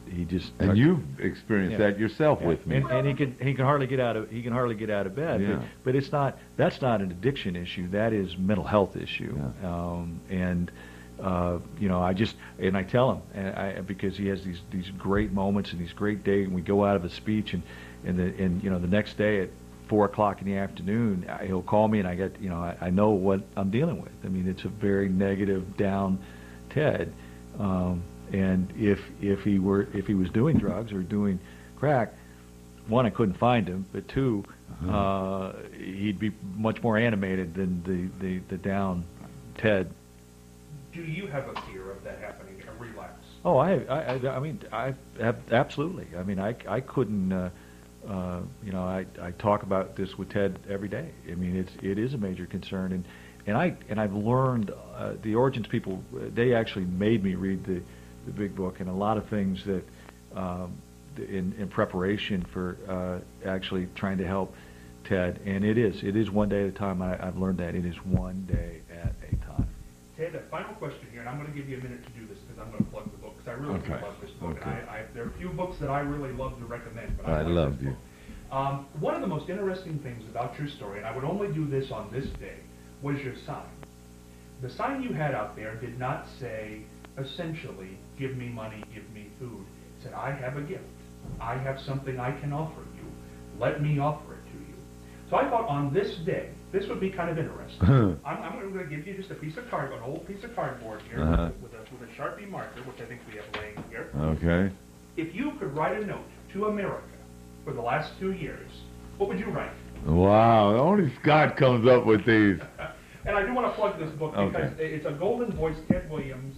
and you've experienced that yourself with me, and he can hardly get out of bed. Yeah. But that's not an addiction issue. That is mental health issue. Yeah. You know, I tell him, because he has these great moments and these great days, and we go out of a speech, and you know, the next day at 4 o'clock in the afternoon, he'll call me, and I know what I'm dealing with. I mean, it's a very negative, down Ted, and if he was doing drugs or doing crack, one, I couldn't find him, but two, he'd be much more animated than the down Ted. Do you have a fear of that happening, a relapse? Oh, I mean, I have, absolutely. I mean, I couldn't, you know, I talk about this with Ted every day. I mean, it is a major concern, and I've learned, the Origins people, they actually made me read the big book, and a lot of things that, in preparation for actually trying to help Ted, and it is one day at a time. I've learned that it is one day at a time. Ted, a final question here, and I'm going to give you a minute to do this because I'm going to plug the book, because I really do love this book. Okay. And there are a few books that I really love to recommend, but I like love this you. book. One of the most interesting things about your story, and I would only do this on this day, was your sign. The sign you had out there did not say, essentially, give me money, give me food. It said, I have a gift. I have something I can offer you. Let me offer it to you. So I thought on this day, this would be kind of interesting. I'm going to give you just a piece of an old piece of cardboard here with a Sharpie marker, which I think we have laying here. Okay. If you could write a note to America for the last 2 years, what would you write? Wow, only Scott comes up with these. And I do want to plug this book because it's a golden voice, Ted Williams,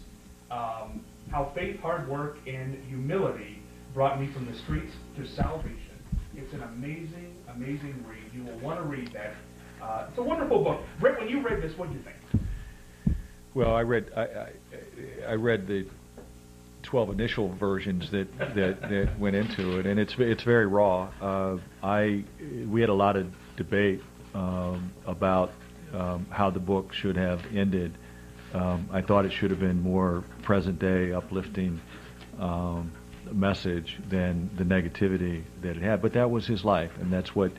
How Faith, Hard Work, and Humility Brought Me from the Streets to Salvation. It's an amazing, amazing read. You will want to read that. It's a wonderful book. Bret, when you read this, what did you think? Well, I read the 12 initial versions that went into it, and it's very raw. We had a lot of debate about how the book should have ended. I thought it should have been more present day, uplifting message than the negativity that it had. But that was his life, and that's what.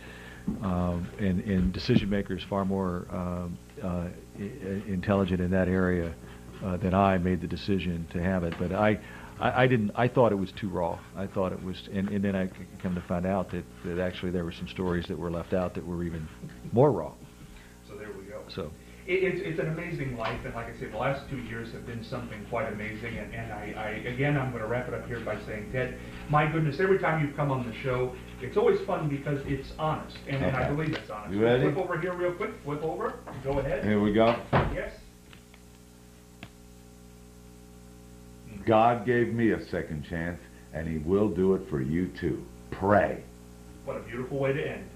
And decision makers far more intelligent in that area than I made the decision to have it. But I didn't. I thought it was too raw. I thought it was, and then I come to find out that actually there were some stories that were left out that were even more raw. So there we go. So. It's an amazing life, and like I said, the last 2 years have been something quite amazing. And I'm going to wrap it up here by saying, Ted, my goodness, every time you come on the show, it's always fun because it's honest, and I believe it's honest. You ready? Flip over here real quick. Flip over. Go ahead. Here we go. Yes. God gave me a second chance, and He will do it for you too. Pray. What a beautiful way to end.